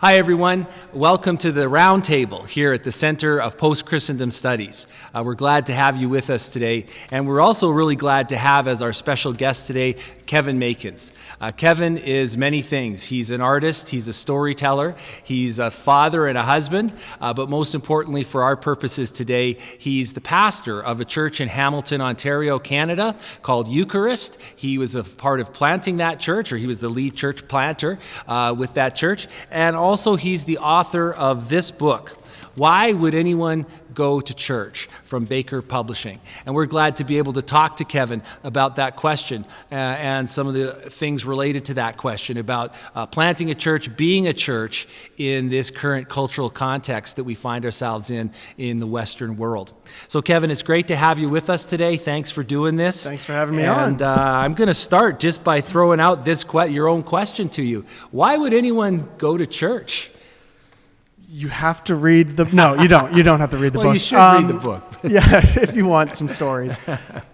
Hi, everyone. Welcome to the Roundtable here at the Center of Post-Christendom Studies. We're glad to have you with us today, and we're also really glad to have as our special guest today Kevin Makins. Kevin is many things. He's an artist, he's a storyteller, he's a father and a husband, but most importantly for our purposes today, he's the pastor of a church in Hamilton, Ontario, Canada called Eucharist. He was a part of planting that church, or he was the lead church planter with that church, and also he's the author of this book, Why Would Anyone Go to Church, from Baker Publishing. And we're glad to be able to talk to Kevin about that question and some of the things related to that question about planting a church, being a church in this current cultural context that we find ourselves in the Western world. So Kevin, it's great to have you with us today. Thanks for doing this. Thanks for having me on. And I'm going to start just by throwing out your own question to you. Why would anyone go to church? You have to read the... No, you don't. You don't have to read the book. Well, you should read the book. Yeah, if you want some stories.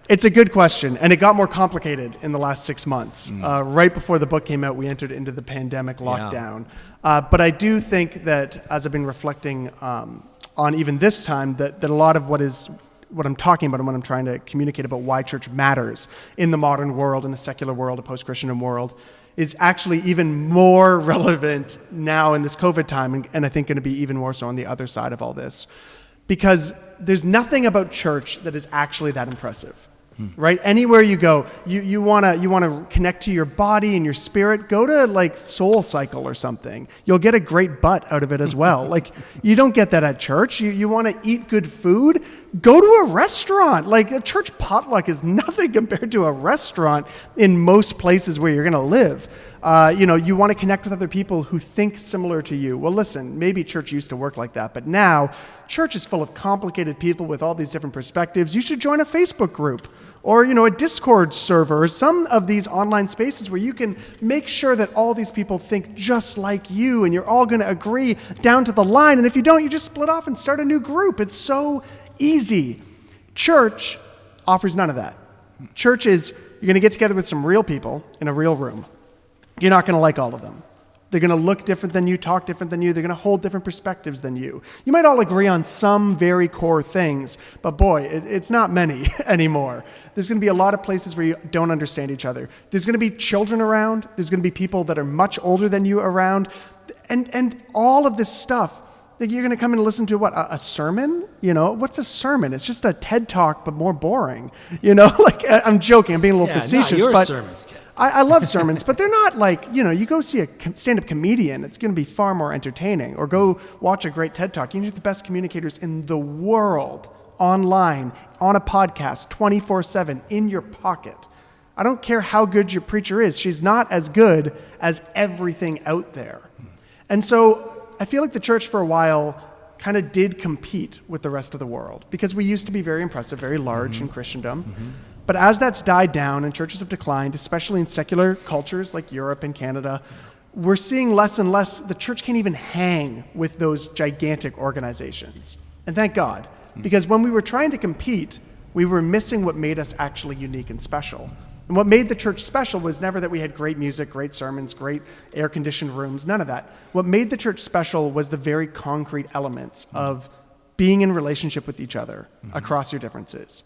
It's a good question, and it got more complicated in the last 6 months. Right before the book came out, we entered into the pandemic lockdown. But I do think that, as I've been reflecting on even this time, that a lot of what I'm talking about and what I'm trying to communicate about why church matters in the modern world, in a secular world, a post-Christendom world, is actually even more relevant now in this COVID time, and I think going to be even more so on the other side of all this. Because there's nothing about church that is actually that impressive, right? Anywhere you go, you want to connect to your body and your spirit, go to like Soul Cycle or something. You'll get a great butt out of it as well. Like, you don't get that at church. You want to eat good food, go to a restaurant. Like, a church potluck is nothing compared to a restaurant in most places where you're going to live. You want to connect with other people who think similar to you. Well, listen, maybe church used to work like that, but now church is full of complicated people with all these different perspectives. You should join a Facebook group or, a Discord server, or some of these online spaces where you can make sure that all these people think just like you and you're all going to agree down to the line. And if you don't, you just split off and start a new group. It's so easy. Church offers none of that. Church is, you're going to get together with some real people in a real room. You're not going to like all of them. They're going to look different than you, talk different than you. They're going to hold different perspectives than you. You might all agree on some very core things, but boy, it's not many anymore. There's going to be a lot of places where you don't understand each other. There's going to be children around. There's going to be people that are much older than you around. And all of this stuff, like, you're going to come and listen to what, a sermon? What's a sermon? It's just a TED Talk, but more boring. Like, I'm joking. I'm being a little facetious. Not your but sermons, Ken. I love sermons, but they're not like, you go see a stand-up comedian, it's going to be far more entertaining. Or go watch a great TED Talk. You need the best communicators in the world, online, on a podcast, 24/7, in your pocket. I don't care how good your preacher is. She's not as good as everything out there. And so I feel like the church for a while kind of did compete with the rest of the world, because we used to be very impressive, very large in Christendom. But as that's died down and churches have declined, especially in secular cultures like Europe and Canada, we're seeing less and less. The church can't even hang with those gigantic organizations. And thank God, because when we were trying to compete, we were missing what made us actually unique and special. And what made the church special was never that we had great music, great sermons, great air-conditioned rooms, none of that. What made the church special was the very concrete elements of being in relationship with each other across your differences.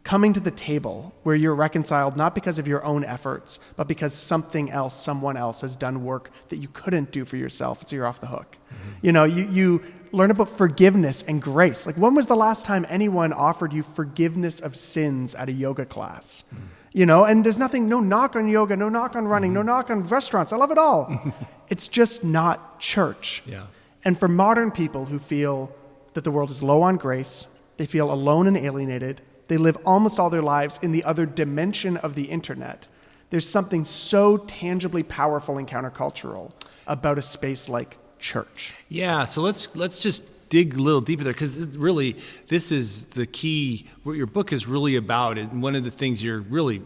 Coming to the table where you're reconciled not because of your own efforts, but because someone else has done work that you couldn't do for yourself, so you're off the hook. You learn about forgiveness and grace. Like, when was the last time anyone offered you forgiveness of sins at a yoga class? And there's no knock on yoga, no knock on running, no knock on restaurants. I love it all. It's just not church. Yeah. And for modern people who feel that the world is low on grace, they feel alone and alienated, they live almost all their lives in the other dimension of the internet. There's something so tangibly powerful and countercultural about a space like church. Yeah, so let's just dig a little deeper there, because really this is the key. What your book is really about, and one of the things you're really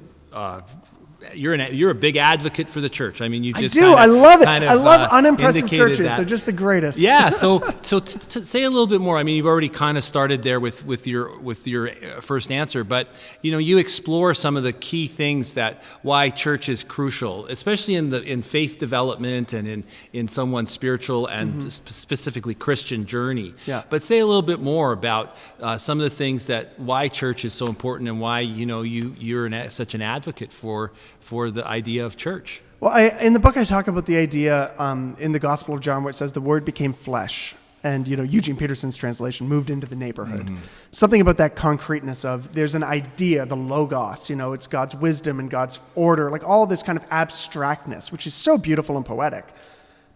you're a big advocate for the church. I mean, you just I love it. Kind of, I love unimpressive churches. that. They're just the greatest. Yeah. So to say a little bit more. I mean, you've already kind of started there with your first answer, but you explore some of the key things that why church is crucial, especially in faith development and in someone's spiritual and specifically Christian journey. Yeah. But say a little bit more about some of the things that why church is so important and why you're such an advocate for the idea of church. Well, in the book I talk about the idea in the Gospel of John where it says the Word became flesh, and Eugene Peterson's translation, moved into the neighborhood. Something about that concreteness of there's an idea, the logos, it's God's wisdom and God's order, like all this kind of abstractness, which is so beautiful and poetic.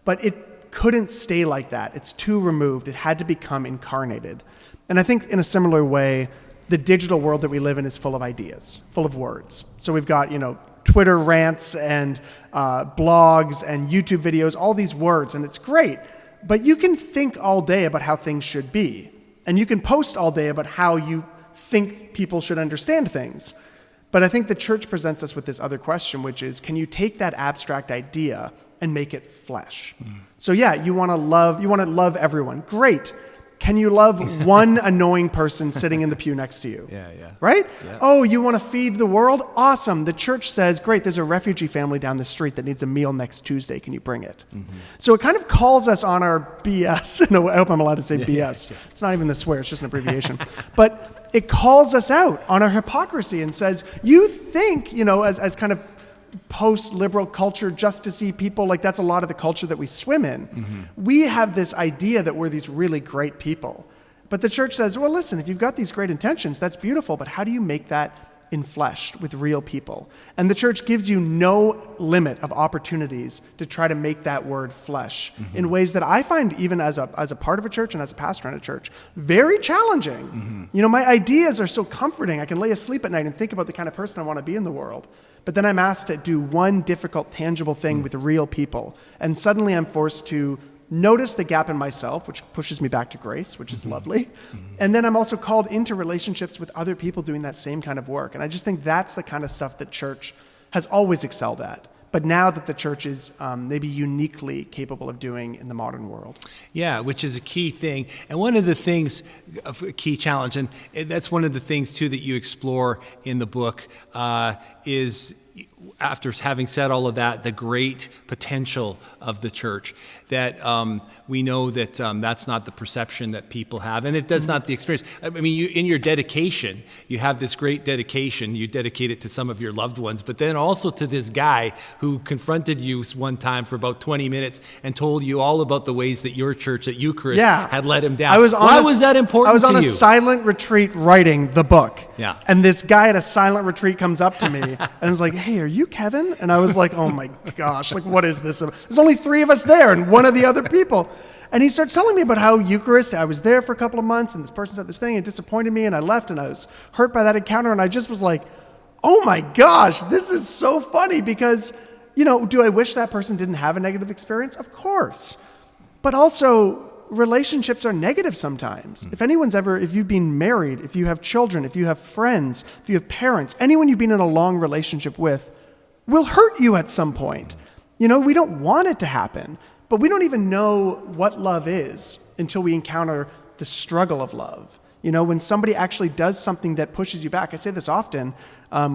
But it couldn't stay like that. It's too removed. It had to become incarnated. And I think in a similar way, the digital world that we live in is full of ideas, full of words. So we've got, Twitter rants and blogs and YouTube videos, all these words, and it's great. But you can think all day about how things should be. And you can post all day about how you think people should understand things. But I think the church presents us with this other question, which is, can you take that abstract idea and make it flesh? So yeah, you want to love everyone. Great. Can you love one annoying person sitting in the pew next to you? Yeah. Right? Yeah. Oh, you want to feed the world? Awesome. The church says, great, there's a refugee family down the street that needs a meal next Tuesday. Can you bring it? So it kind of calls us on our BS. I hope I'm allowed to say BS. Yeah. It's not even the swear, it's just an abbreviation. But it calls us out on our hypocrisy and says, you think, as kind of post-liberal culture, justicey people, like that's a lot of the culture that we swim in. We have this idea that we're these really great people. But the church says, well, listen, if you've got these great intentions, that's beautiful, but how do you make that enfleshed with real people? And the church gives you no limit of opportunities to try to make that word flesh in ways that I find, even as a part of a church and as a pastor in a church, very challenging. My ideas are so comforting. I can lay asleep at night and think about the kind of person I want to be in the world. But then I'm asked to do one difficult, tangible thing with real people. And suddenly I'm forced to notice the gap in myself, which pushes me back to grace, which is lovely. And then I'm also called into relationships with other people doing that same kind of work. And I just think that's the kind of stuff that church has always excelled at. But now that the church is maybe uniquely capable of doing in the modern world. Yeah, which is a key thing. And one of the things, a key challenge, and that's one of the things, too, that you explore in the book is, after having said all of that, the great potential of the church, that we know that that's not the perception that people have, and that's not the experience. I mean, in your dedication, you have this great dedication. You dedicate it to some of your loved ones, but then also to this guy who confronted you one time for about 20 minutes and told you all about the ways that your church at Eucharist had let him down. Why was that important to you? I was on a silent retreat writing the book. Yeah. And this guy at a silent retreat comes up to me and is like, hey, are you Kevin? And I was like, oh my gosh, like what is this? There's only 3 of us there and one of the other people. And he starts telling me about how Eucharist, I was there for a couple of months and this person said this thing and disappointed me and I left and I was hurt by that encounter and I just was like, oh my gosh, this is so funny because, do I wish that person didn't have a negative experience? Of course. But also, relationships are negative sometimes. If you've been married, if you have children, if you have friends, if you have parents, anyone you've been in a long relationship with will hurt you at some point. We don't want it to happen, but we don't even know what love is until we encounter the struggle of love. When somebody actually does something that pushes you back. I say this often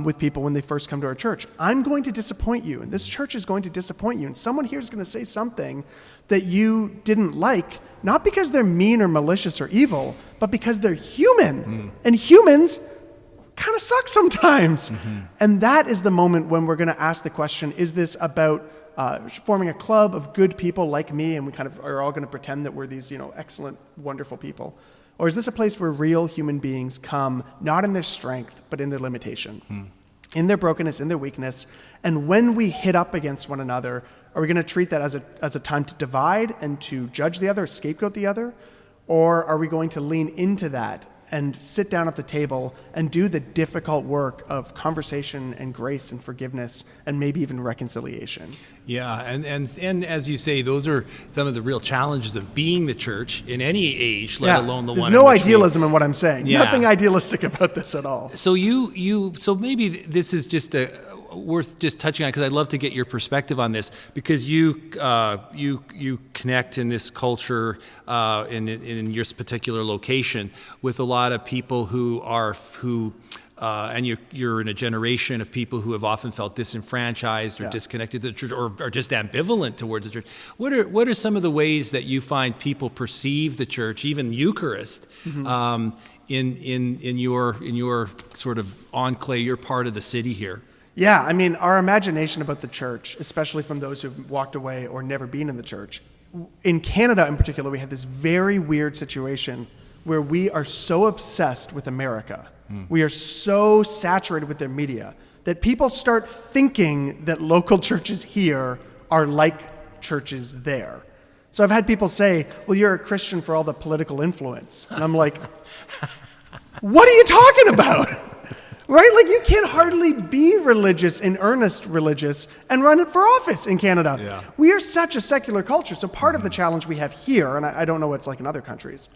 with people when they first come to our church. I'm going to disappoint you, and this church is going to disappoint you, and someone here is going to say something that you didn't like, not because they're mean or malicious or evil, but because they're human. And humans kind of suck sometimes. And that is the moment when we're going to ask the question, is this about forming a club of good people like me, and we kind of are all going to pretend that we're these, excellent, wonderful people? Or is this a place where real human beings come, not in their strength, but in their limitation, in their brokenness, in their weakness? And when we hit up against one another, are we going to treat that as a time to divide and to judge the other, scapegoat the other? Or are we going to lean into that and sit down at the table and do the difficult work of conversation and grace and forgiveness and maybe even reconciliation? Yeah, and as you say, those are some of the real challenges of being the church in any age, let alone the one. There's no idealism in what I'm saying. Yeah. Nothing idealistic about this at all. So so maybe this is just worth just touching on, because I'd love to get your perspective on this, because you connect in this culture in your particular location with a lot of people who and you're in a generation of people who have often felt disenfranchised or disconnected to the church, or are just ambivalent towards the church. What are some of the ways that you find people perceive the church, even Eucharist, in your sort of enclave, your part of the city here? Yeah, I mean, our imagination about the church, especially from those who've walked away or never been in the church, in Canada in particular, we had this very weird situation where we are so obsessed with America. We are so saturated with their media that people start thinking that local churches here are like churches there. So I've had people say, well, you're a Christian for all the political influence. And I'm like, what are you talking about? Right? Like, you can't hardly be religious, in earnest religious, and run it for office in Canada. Yeah. We are such a secular culture. So part of the challenge we have here, and I don't know what it's like in other countries,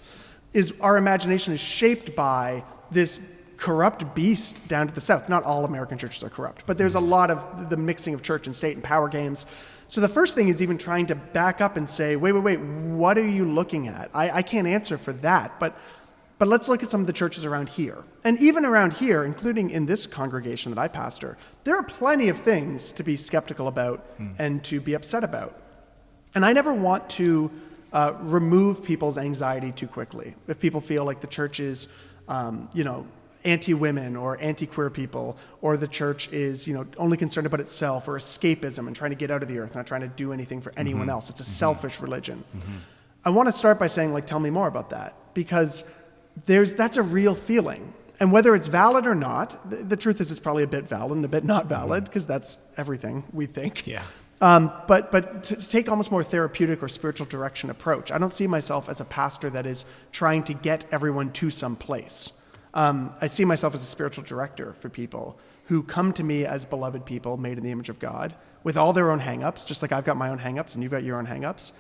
is our imagination is shaped by this corrupt beast down to the south. Not all American churches are corrupt, but there's a lot of the mixing of church and state and power games. So the first thing is even trying to back up and say, wait, what are you looking at? I can't answer for that, but let's look at some of the churches around here. And even around here, including in this congregation that I pastor, there are plenty of things to be skeptical about and to be upset about. And I never want to remove people's anxiety too quickly. If people feel like the church is, anti-women or anti-queer people, or the church is, only concerned about itself, or escapism and trying to get out of the earth, not trying to do anything for anyone else. It's a selfish religion. I want to start by saying, tell me more about that, because that's a real feeling. And whether it's valid or not, the truth is it's probably a bit valid and a bit not valid, because that's everything we think. Yeah. But to take almost more therapeutic or spiritual direction approach, I don't see myself as a pastor that is trying to get everyone to some place. I see myself as a spiritual director for people who come to me as beloved people made in the image of God, with all their own hang-ups, just like I've got my own hang-ups and you've got your own hang-ups.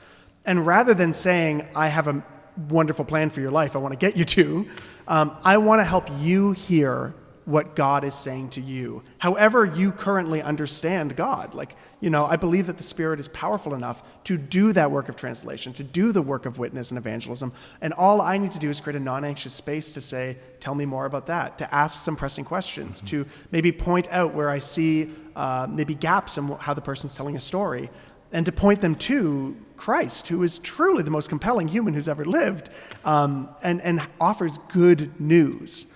And rather than saying, I have a wonderful plan for your life I want to get you to, I want to help you hear what God is saying to you, however you currently understand God. I believe that the Spirit is powerful enough to do that work of translation, to do the work of witness and evangelism. And all I need to do is create a non-anxious space to say, tell me more about that, to ask some pressing questions, to maybe point out where I see maybe gaps in how the person's telling a story, and to point them to Christ, who is truly the most compelling human who's ever lived, and offers good news.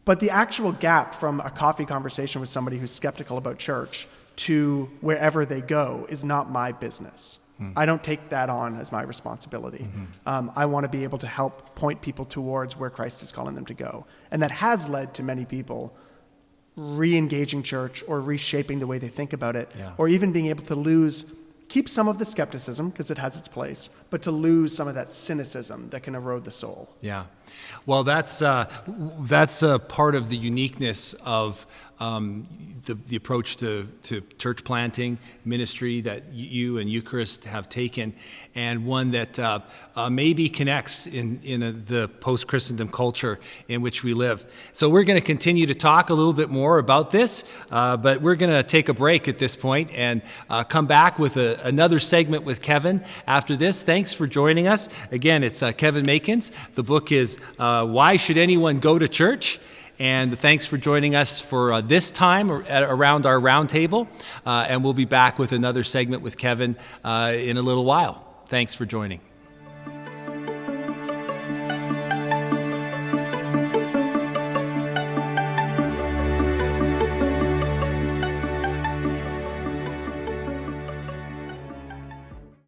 But the actual gap from a coffee conversation with somebody who's skeptical about church to wherever they go is not my business. I don't take that on as my responsibility. I want to be able to help point people towards where Christ is calling them to go. And that has led to many people re-engaging church or reshaping the way they think about it, or even being able to keep some of the skepticism, because it has its place, but to lose some of that cynicism that can erode the soul. Yeah. Well, that's a part of the uniqueness of the approach to church planting ministry that you and Eucharist have taken, and one that maybe connects in the post-Christendom culture in which we live. So we're going to continue to talk a little bit more about this, but we're going to take a break at this point and come back with another segment with Kevin after this. Thanks for joining us. Again, it's Kevin Makins. The book is Why Should Anyone Go to Church? And thanks for joining us for this time around our roundtable. And we'll be back with another segment with Kevin in a little while. Thanks for joining.